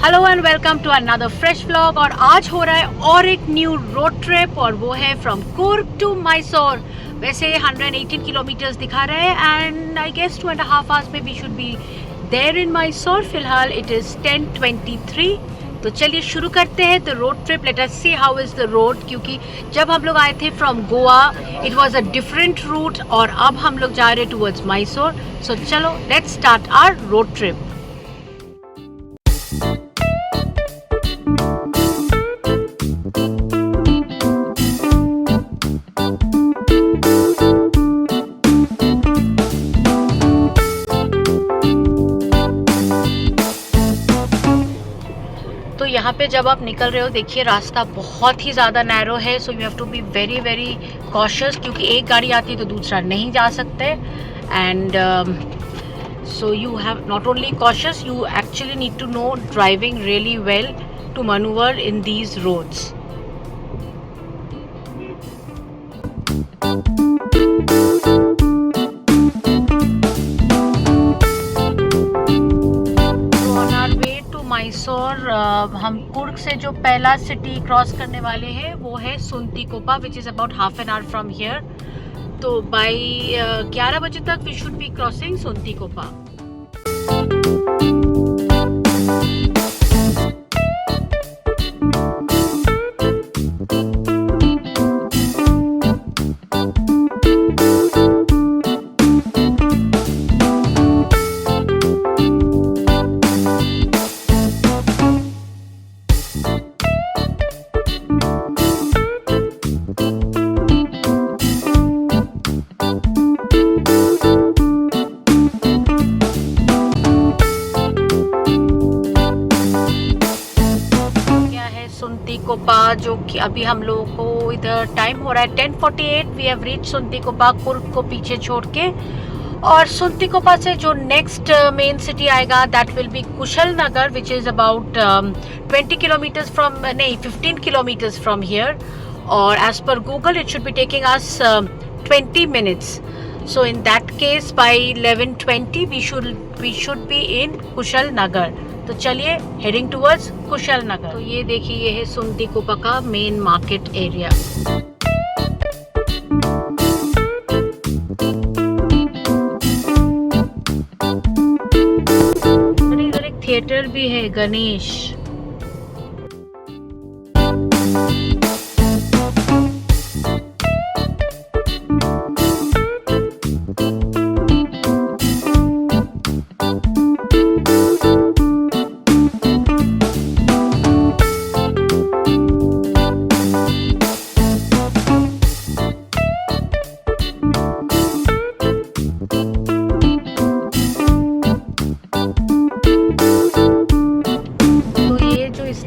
Hello and welcome to another fresh vlog. और आज हो रहा है और एक न्यू रोड ट्रिप, और वो है फ्रॉम कुर्ग टू मैसूर। वैसे 118 किलोमीटर्स दिखा रहे हैं एंड आई गेस 2.5 आवर्स में we should be there in Mysore. फिलहाल इट इज़ 10:23। तो चलिए शुरू करते हैं the road trip. Let us see how is the road, क्योंकि जब हम लोग आए थे from Goa it was a different route और अब हम लोग जा रहे हैं टूवर्ड्स मैसूर। सो चलो let's start our road trip. तो यहाँ पे जब आप निकल रहे हो देखिए रास्ता बहुत ही ज़्यादा नैरो है, so you have to be very very cautious, क्योंकि एक गाड़ी आती है तो दूसरा नहीं जा सकते। And so you have not only cautious, you actually need to know driving really well to manoeuvre in these roads. Mysore हम कुर्ग से जो पहला सिटी क्रॉस करने वाले हैं वो है Suntikoppa, which is about half an hour from here. तो बाय 11 बजे तक we should be crossing Suntikoppa. Suntikoppa, जो कि अभी हम लोगों को इधर टाइम हो रहा है 10:48। We have reach Suntikoppa, Coorg को पीछे छोड़ के। और सुंतीकोपा से जो नेक्स्ट मेन सिटी आएगा that will be Kushalnagar, which is about 20 kilometres from, नहीं 15 किलोमीटर्स फ्रॉम हियर। और as per Google it should be taking us 20 minutes. So in that case by 11:20 we should be in Kushalnagar. तो चलिए heading towards कुशल नगर। तो ये देखिए ये है सुंतीकोपा का मेन मार्केट एरिया। इधर एक थिएटर भी है, गणेश।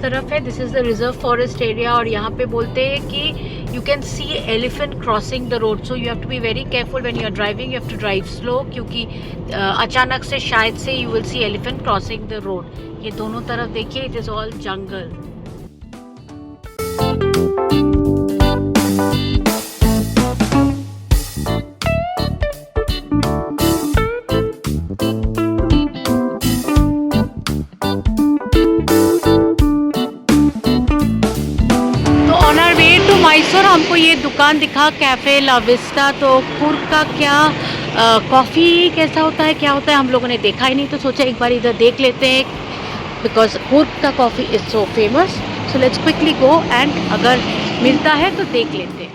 तरफ है, this is the reserve forest area. और यहाँ पे बोलते हैं कि you can see elephant crossing the road, so you have to be very careful when you are driving. You have to drive slow, क्योंकि अचानक से शायद से you will see elephant crossing the road. ये दोनों तरफ देखिए, it is all jungle. Mysore हमको ये दुकान दिखा, कैफ़े ला विस्टा। तो कुर्ग का क्या कॉफ़ी कैसा होता है, क्या होता है, हम लोगों ने देखा ही नहीं, तो सोचा एक बार इधर देख लेते हैं, बिकॉज कुर्ग का coffee is so famous. So let's quickly go and अगर मिलता है तो देख लेते हैं।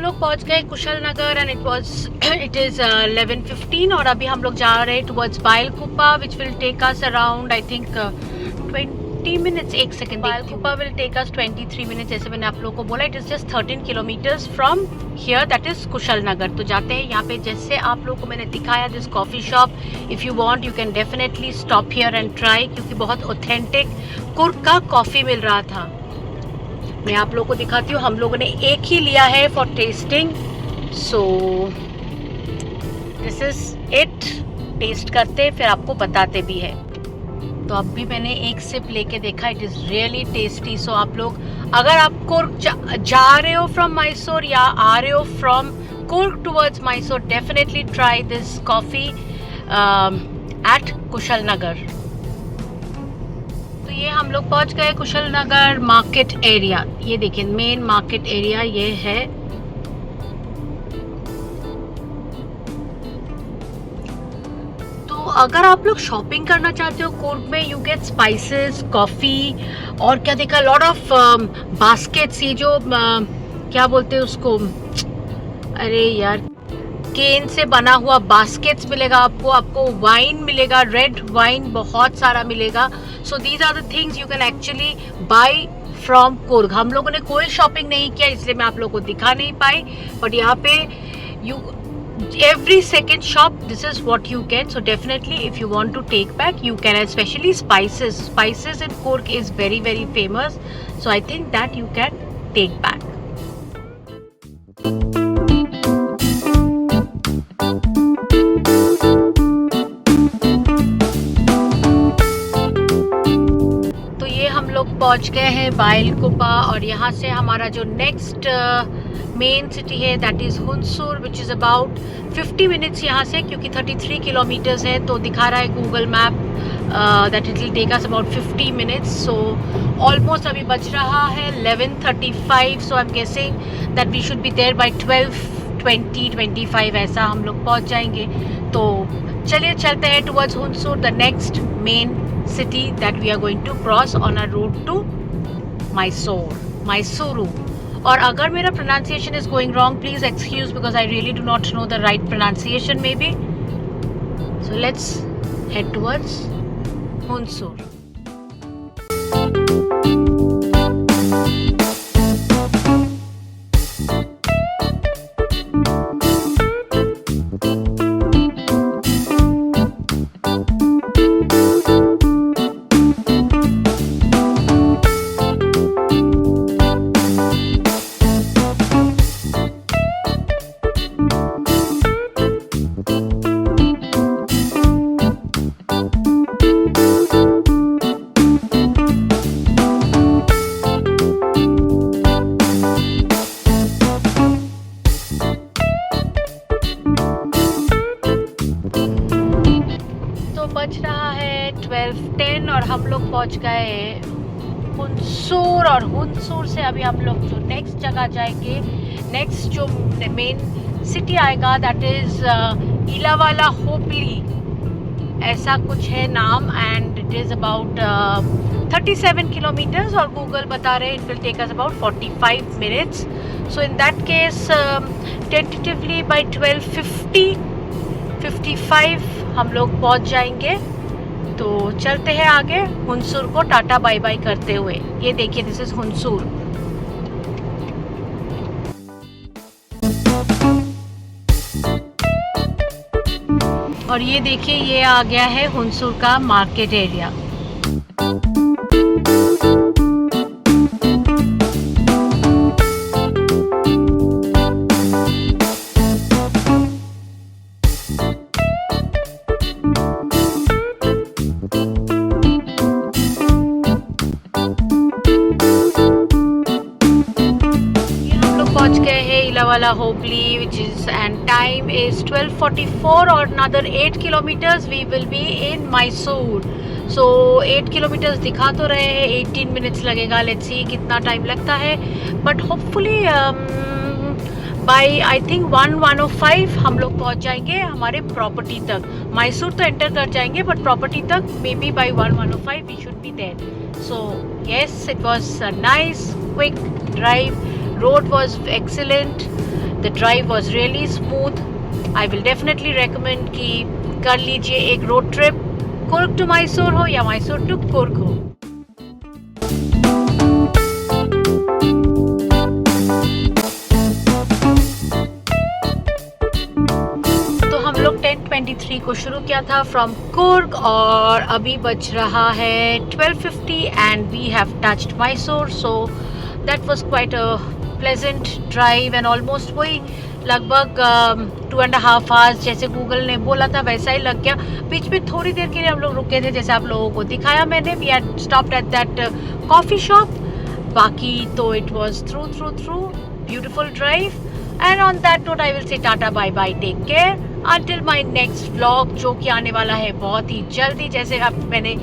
लोग पहुंच गए Kushalnagar and it is 11:15 और अभी हम लोग जा रहे हैं towards Bylakuppe which will take us around I think 20 minutes. एक second. Bylakuppe will take us 23 minutes. जैसे मैंने आप लोगों को बोला it is just 13 kilometres from here, that is Kushalnagar. तो जाते हैं यहाँ पे. जैसे आप लोगों को मैंने दिखाया this coffee shop, if you want you can definitely stop here and try, क्योंकि बहुत ऑथेंटिक कुर्ग का कॉफ़ी मिल रहा था. मैं आप लोगों को दिखाती हूँ. हम लोगों ने एक ही लिया है for testing, so this is it. Test करते फिर आपको बताते भी है. तो अब भी मैंने एक सिप लेके देखा. It is really tasty. So आप लोग अगर आप कुर्ग जा रहे हो फ्रॉम मैसूर या आ रहे हो from Coorg towards Mysore, definitely try this coffee at Kushalnagar. ये हम लोग पहुंच गए कुशल नगर मार्केट एरिया. ये देखिए मेन मार्केट एरिया ये है. तो अगर आप लोग शॉपिंग करना चाहते हो कुर्ग में, यू गेट स्पाइसेस, कॉफ़ी और क्या देखा, लॉट ऑफ बास्केट्स. ये जो क्या बोलते हैं उसको, अरे यार, केन से बना हुआ बास्केट्स मिलेगा आपको वाइन मिलेगा, रेड वाइन बहुत सारा मिलेगा. So these are the things you can actually buy from Coorg. हम लोगों ने कोई शॉपिंग नहीं किया इसलिए मैं आप लोगों को दिखा नहीं पाई, बट यहाँ पे you every second shop this is what you get. So definitely if you want to take back you can, especially spices in Coorg is very very famous, so I think that you can take back. तो ये हम लोग पहुंच गए हैं बाइलकुप्पा और यहाँ से हमारा जो नेक्स्ट मेन सिटी है that is Hunsur, which is about 50 minutes यहाँ से, क्योंकि 33 किलोमीटर्स है. तो दिखा रहा है Google map that it will take us about 50 minutes. So almost अभी बज रहा है 11:35. So I am guessing that we should be there by 12:20-25 ऐसा हम लोग पहुँच जाएंगे. तो चलिए चलते हैं towards Hunsur, the next main city that we are going to cross on our road to Mysuru. और अगर मेरा pronunciation is going wrong, please excuse because I really do not know the right pronunciation maybe. So let's head towards Hunsur. बज रहा है 12:10 और हम लोग पहुंच गए हुनसूर. और हुनसूर से अभी हम लोग जो नेक्स्ट जगह जाएंगे, नेक्स्ट जो मेन सिटी आएगा दैट इज़ इलावाला होपली, ऐसा कुछ है नाम. And it is about 37 kilometres और गूगल बता रहे it will take us about 45 minutes. So in that case tentatively by 12:55 हम लोग पहुंच जाएंगे. तो चलते हैं आगे हुनसूर को टाटा बाय बाय करते हुए. ये देखिए दिस इज हुनसूर. और ये देखिए ये आ गया है हुनसूर का मार्केट एरिया. पहुंच गए हैं Ilavala hopefully which is and time is 12:44 और another 8 kilometers we will be in Mysore. So 8 kilometers दिखा तो रहे हैं, 18 मिनट्स लगेगा. लेट्स सी कितना टाइम लगता है, but hopefully by I think 1:05 हम लोग पहुंच जाएंगे हमारे प्रॉपर्टी तक. मैसूर तो एंटर कर जाएंगे बट प्रॉपर्टी तक maybe by 1:05 we should be there. So yes, it was a nice quick drive. Road was excellent, the drive was really smooth. I will definitely recommend कि कर लीजिए एक road trip, Coorg to Mysore हो या Mysore to Coorg हो. तो हम लोग 10:23 को शुरू किया था फ्रॉम कुर्ग और अभी बज रहा है 12:50 and we have touched Mysore. So that was quite a pleasant drive and almost वही लगभग 2.5 आवर्स जैसे गूगल ने बोला था वैसा ही लग गया. बीच में थोड़ी देर के लिए हम लोग रुके थे जैसे आप लोगों को दिखाया मैंने. We had stopped at that coffee shop. बाकी तो it was through beautiful drive. And on that note I will say tata bye bye, take care until my next vlog जो कि आने वाला है बहुत ही जल्दी. जैसे अब मैंने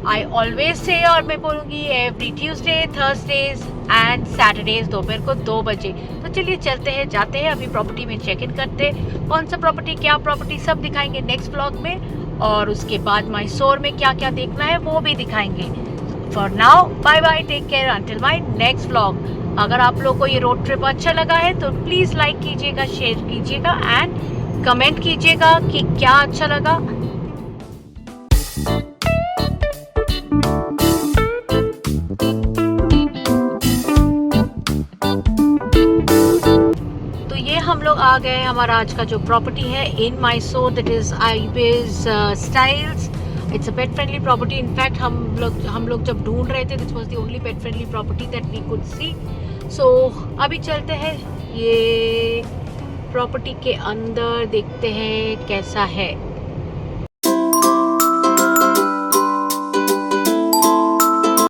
आई ऑलवेज से और मैं बोलूँगी every Tuesday, Thursdays and Saturdays दोपहर को 2 बजे. तो चलिए चलते हैं, जाते हैं, अभी प्रॉपर्टी में चेक इन करते हैं. कौन सा प्रॉपर्टी, क्या प्रॉपर्टी, सब दिखाएंगे नेक्स्ट व्लॉग में. और उसके बाद मैसूर में क्या क्या देखना है वो भी दिखाएंगे. For now bye bye, take care until my next vlog. अगर आप लोग को ये रोड ट्रिप अच्छा लगा है तो प्लीज़ लाइक कीजिएगा, शेयर कीजिएगा एंड कमेंट कीजिएगा कि क्या अच्छा लगा. हम लोग आ गए. हमारा आज का जो प्रॉपर्टी है in Mysore, that is Ibis Styles. It's a pet friendly property. In fact हम लोग जब ढूंढ रहे थे this was the only pet friendly property that we could see. So अभी चलते हैं, ये प्रॉपर्टी के अंदर देखते हैं कैसा है.